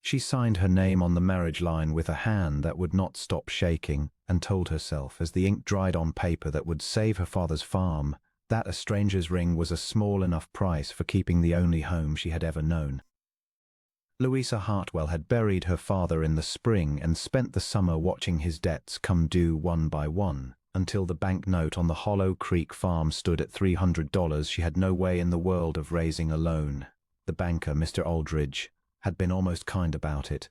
She signed her name on the marriage line with a hand that would not stop shaking, and told herself, as the ink dried on paper that would save her father's farm, that a stranger's ring was a small enough price for keeping the only home she had ever known. Louisa Hartwell had buried her father in the spring and spent the summer watching his debts come due one by one, until the bank note on the Hollow Creek farm stood at $300 she had no way in the world of raising a loan. The banker, Mr. Aldridge, had been almost kind about it.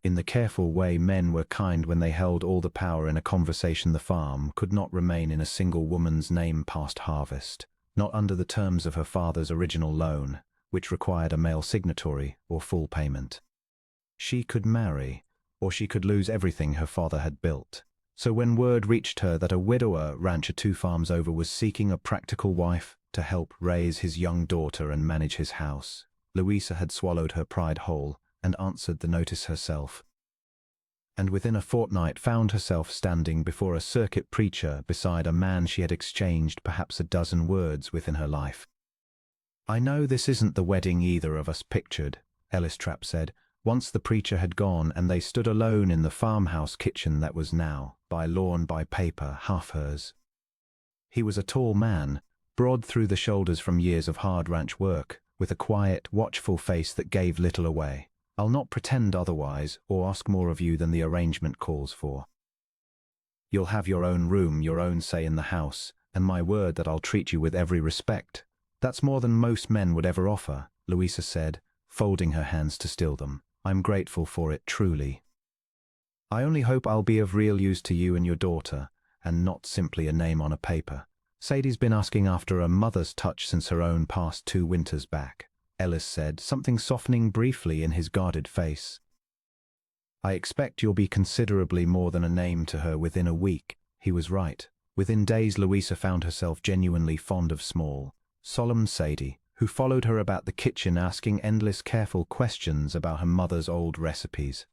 In the careful way men were kind when they held all the power in a conversation. The farm could not remain in a single woman's name past harvest, not under the terms of her father's original loan, which required a male signatory or full payment. She could marry, or she could lose everything her father had built. So when word reached her that a widower rancher 2 farms over was seeking a practical wife to help raise his young daughter and manage his house, Louisa had swallowed her pride whole and answered the notice herself. And within a fortnight found herself standing before a circuit preacher beside a man she had exchanged perhaps a dozen words with in her life. "I know this isn't the wedding either of us pictured," Ellis Trapp said, once the preacher had gone and they stood alone in the farmhouse kitchen that was now, by law and by paper, half hers. He was a tall man, broad through the shoulders from years of hard ranch work, with a quiet, watchful face that gave little away. "I'll not pretend otherwise, or ask more of you than the arrangement calls for. You'll have your own room, your own say in the house, and my word that I'll treat you with every respect. That's more than most men would ever offer," Louisa said, folding her hands to still them. "I'm grateful for it, truly. I only hope I'll be of real use to you and your daughter, and not simply a name on a paper. Sadie's been asking after a mother's touch since her own passed 2 winters back," Ellis said, something softening briefly in his guarded face. "I expect you'll be considerably more than a name to her within a week." He was right. Within days Louisa found herself genuinely fond of small, solemn Sadie, who followed her about the kitchen asking endless careful questions about her mother's old recipes,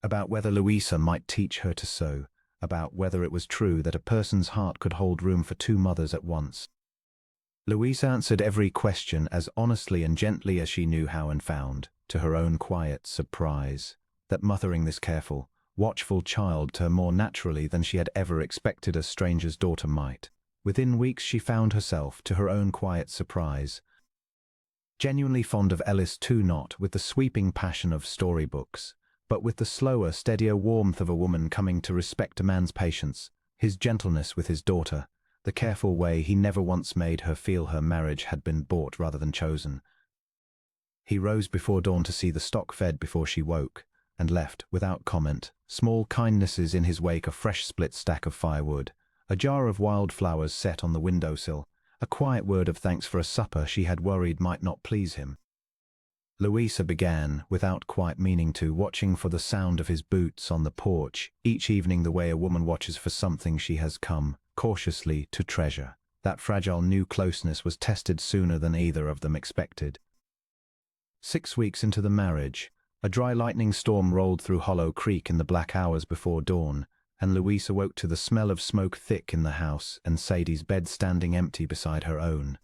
about whether Louisa might teach her to sew, about whether it was true that a person's heart could hold room for 2 mothers at once. Louisa answered every question as honestly and gently as she knew how and found, to her own quiet surprise, that mothering this careful, watchful child to her more naturally than she had ever expected a stranger's daughter might. Within weeks she found herself, to her own quiet surprise, genuinely fond of Ellis too, not with the sweeping passion of storybooks, but with the slower, steadier warmth of a woman coming to respect a man's patience, his gentleness with his daughter, the careful way he never once made her feel her marriage had been bought rather than chosen. He rose before dawn to see the stock fed before she woke, and left, without comment, small kindnesses in his wake: a fresh split stack of firewood, a jar of wildflowers set on the windowsill, a quiet word of thanks for a supper she had worried might not please him. Louisa began, without quite meaning to, watching for the sound of his boots on the porch, each evening the way a woman watches for something she has come, cautiously, to treasure. That fragile new closeness was tested sooner than either of them expected. 6 weeks into the marriage, a dry lightning storm rolled through Hollow Creek in the black hours before dawn, and Louisa woke to the smell of smoke thick in the house and Sadie's bed standing empty beside her own.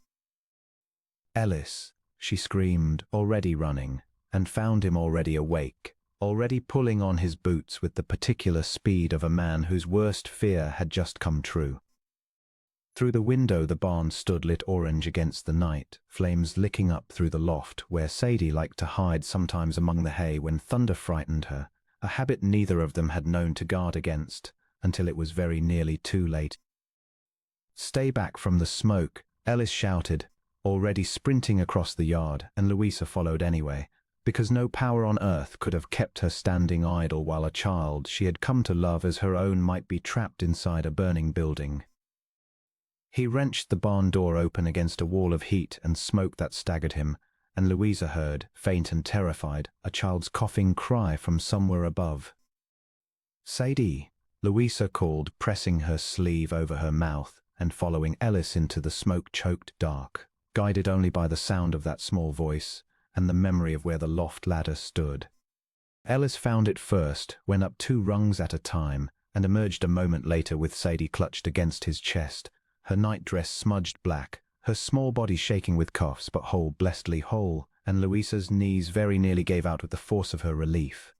"Ellis," she screamed, already running, and found him already awake, already pulling on his boots with the particular speed of a man whose worst fear had just come true. Through the window the barn stood lit orange against the night, flames licking up through the loft where Sadie liked to hide sometimes among the hay when thunder frightened her, a habit neither of them had known to guard against until it was very nearly too late. "Stay back from the smoke," Ellis shouted, already sprinting across the yard, and Louisa followed anyway, because no power on earth could have kept her standing idle while a child she had come to love as her own might be trapped inside a burning building. He wrenched the barn door open against a wall of heat and smoke that staggered him, and Louisa heard, faint and terrified, a child's coughing cry from somewhere above. "Sadie," Louisa called, pressing her sleeve over her mouth and following Ellis into the smoke-choked dark, guided only by the sound of that small voice and the memory of where the loft ladder stood. Ellis found it first, went up 2 rungs at a time, and emerged a moment later with Sadie clutched against his chest, her nightdress smudged black, her small body shaking with coughs but whole, blessedly whole, and Louisa's knees very nearly gave out with the force of her relief.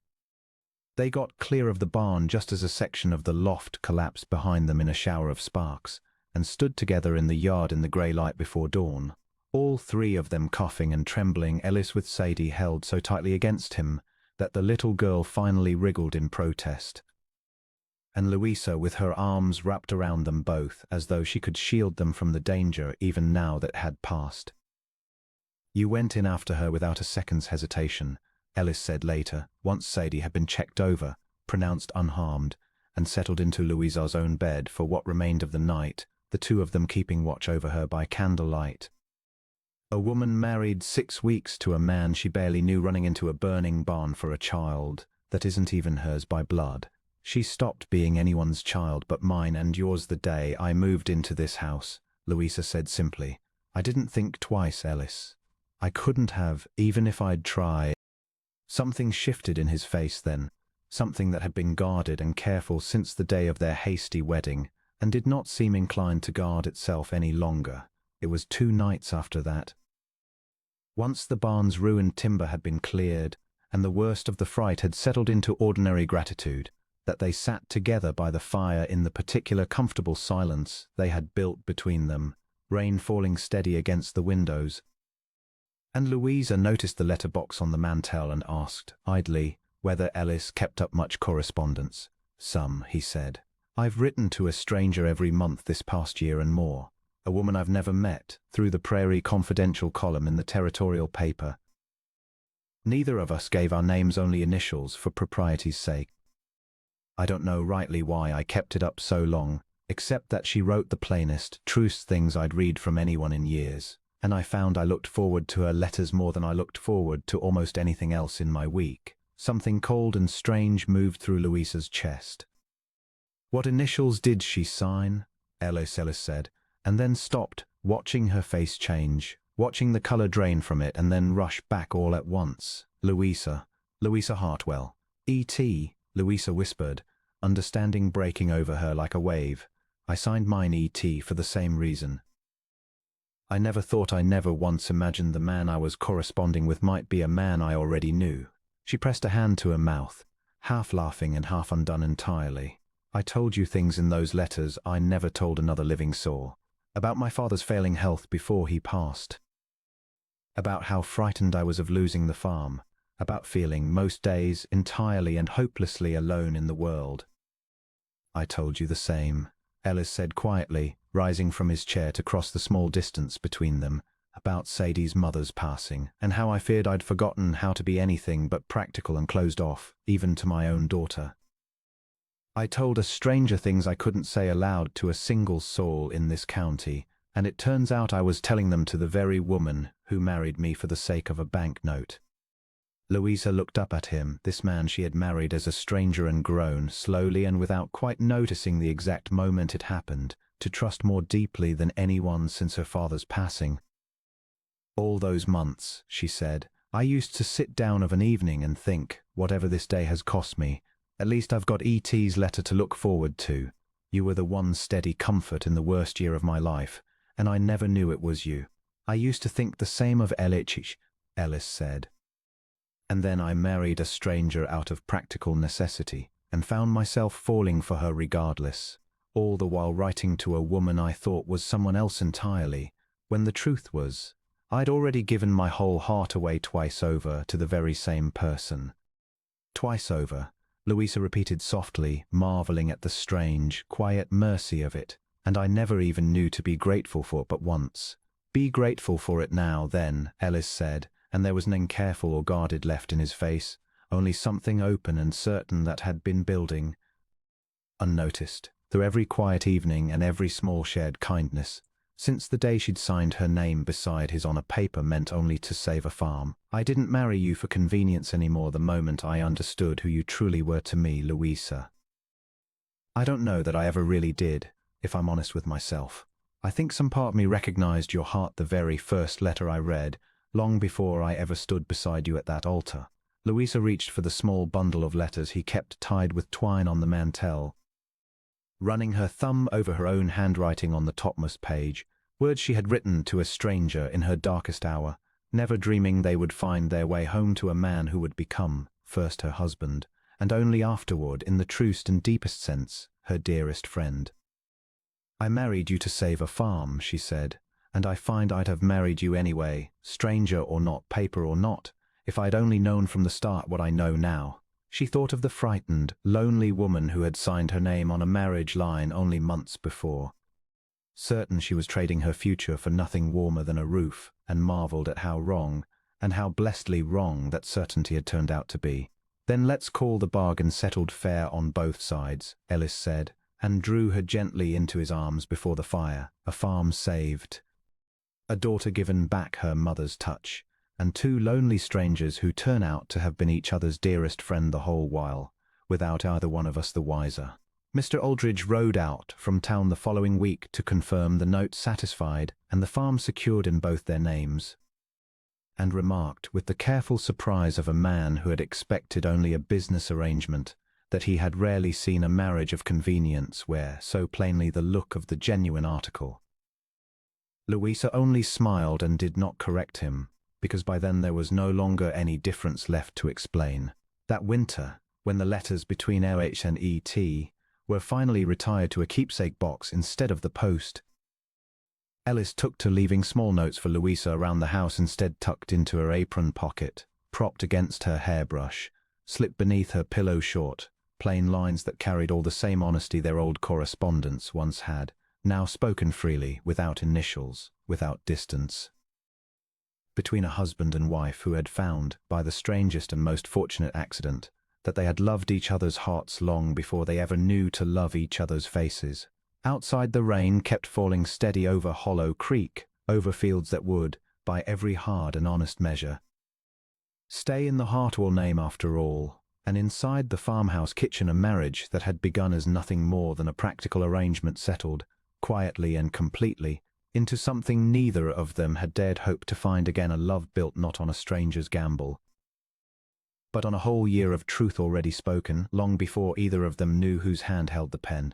They got clear of the barn just as a section of the loft collapsed behind them in a shower of sparks, and stood together in the yard in the grey light before dawn. All three of them coughing and trembling, Ellis with Sadie held so tightly against him that the little girl finally wriggled in protest. And Louisa with her arms wrapped around them both, as though she could shield them from the danger even now that had passed. "You went in after her without a second's hesitation," Ellis said later, once Sadie had been checked over, pronounced unharmed, and settled into Louisa's own bed for what remained of the night, the two of them keeping watch over her by candlelight. A woman married 6 weeks to a man she barely knew running into a burning barn for a child that isn't even hers by blood. "She stopped being anyone's child but mine and yours the day I moved into this house," Louisa said simply. "I didn't think twice, Ellis. I couldn't have, even if I'd tried." Something shifted in his face then, something that had been guarded and careful since the day of their hasty wedding, and did not seem inclined to guard itself any longer. It was 2 nights after that. Once the barn's ruined timber had been cleared, and the worst of the fright had settled into ordinary gratitude, that they sat together by the fire in the particular comfortable silence they had built between them, rain falling steady against the windows. And Louisa noticed the letterbox on the mantel and asked, idly, whether Ellis kept up much correspondence. "Some," he said. "I've written to a stranger every month this past year and more. A woman I've never met, through the Prairie Confidential column in the territorial paper. Neither of us gave our names, only initials, for propriety's sake. I don't know rightly why I kept it up so long, except that she wrote the plainest, truest things I'd read from anyone in years, and I found I looked forward to her letters more than I looked forward to almost anything else in my week." Something cold and strange moved through Louisa's chest. "What initials did she sign?" Ellis said, and then stopped, watching her face change, watching the color drain from it and then rush back all at once. Louisa Hartwell. E.T., Louisa whispered, understanding breaking over her like a wave. "I signed mine E.T. for the same reason. I never once imagined the man I was corresponding with might be a man I already knew." She pressed a hand to her mouth, half laughing and half undone entirely. "I told you things in those letters I never told another living soul. About my father's failing health before he passed. About how frightened I was of losing the farm. About feeling, most days, entirely and hopelessly alone in the world." "I told you the same," Ellis said quietly, rising from his chair to cross the small distance between them. "About Sadie's mother's passing, and how I feared I'd forgotten how to be anything but practical and closed off, even to my own daughter. I told her stranger things I couldn't say aloud to a single soul in this county, and it turns out I was telling them to the very woman who married me for the sake of a banknote." Louisa looked up at him, this man she had married as a stranger, and grown, slowly and without quite noticing the exact moment it happened, to trust more deeply than anyone since her father's passing. "All those months," she said, "I used to sit down of an evening and think, whatever this day has cost me, at least I've got E.T.'s letter to look forward to. You were the one steady comfort in the worst year of my life, and I never knew it was you. I used to think the same of Ellich," Ellis said. "And then I married a stranger out of practical necessity, and found myself falling for her regardless, all the while writing to a woman I thought was someone else entirely, when the truth was, I'd already given my whole heart away twice over to the very same person." "Twice over," Louisa repeated softly, marveling at the strange, quiet mercy of it. "And I never even knew to be grateful for it but once." "Be grateful for it now, then," Ellis said, and there was nothing careful or guarded left in his face, only something open and certain that had been building, unnoticed, through every quiet evening and every small shared kindness, since the day she'd signed her name beside his on a paper meant only to save a farm. "I didn't marry you for convenience anymore the moment I understood who you truly were to me, Louisa. I don't know that I ever really did, if I'm honest with myself. I think some part of me recognized your heart the very first letter I read, long before I ever stood beside you at that altar." Louisa reached for the small bundle of letters he kept tied with twine on the mantel, running her thumb over her own handwriting on the topmost page, words she had written to a stranger in her darkest hour, never dreaming they would find their way home to a man who would become, first her husband, and only afterward, in the truest and deepest sense, her dearest friend. "I married you to save a farm," she said, "and I find I'd have married you anyway, stranger or not, paper or not, if I'd only known from the start what I know now." She thought of the frightened, lonely woman who had signed her name on a marriage line only months before, certain she was trading her future for nothing warmer than a roof, and marveled at how wrong, and how blessedly wrong, that certainty had turned out to be. "Then let's call the bargain settled fair on both sides," Ellis said, and drew her gently into his arms before the fire. A farm saved, a daughter given back her mother's touch, and two lonely strangers who turn out to have been each other's dearest friend the whole while, without either one of us the wiser. Mr. Aldridge rode out from town the following week to confirm the note satisfied and the farm secured in both their names, and remarked, with the careful surprise of a man who had expected only a business arrangement, that he had rarely seen a marriage of convenience wear so plainly the look of the genuine article. Louisa only smiled and did not correct him, because by then there was no longer any difference left to explain. That winter, when the letters between LH and ET were finally retired to a keepsake box instead of the post, Ellis took to leaving small notes for Louisa around the house instead, tucked into her apron pocket, propped against her hairbrush, slipped beneath her pillow short, plain lines that carried all the same honesty their old correspondence once had, now spoken freely, without initials, without distance. Between a husband and wife who had found, by the strangest and most fortunate accident, that they had loved each other's hearts long before they ever knew to love each other's faces. Outside, the rain kept falling steady over Hollow Creek, over fields that would, by every hard and honest measure, stay in the Hartwell name after all, and inside the farmhouse kitchen a marriage that had begun as nothing more than a practical arrangement settled, quietly and completely, into something neither of them had dared hope to find again, a love built not on a stranger's gamble, but on a whole year of truth already spoken, long before either of them knew whose hand held the pen.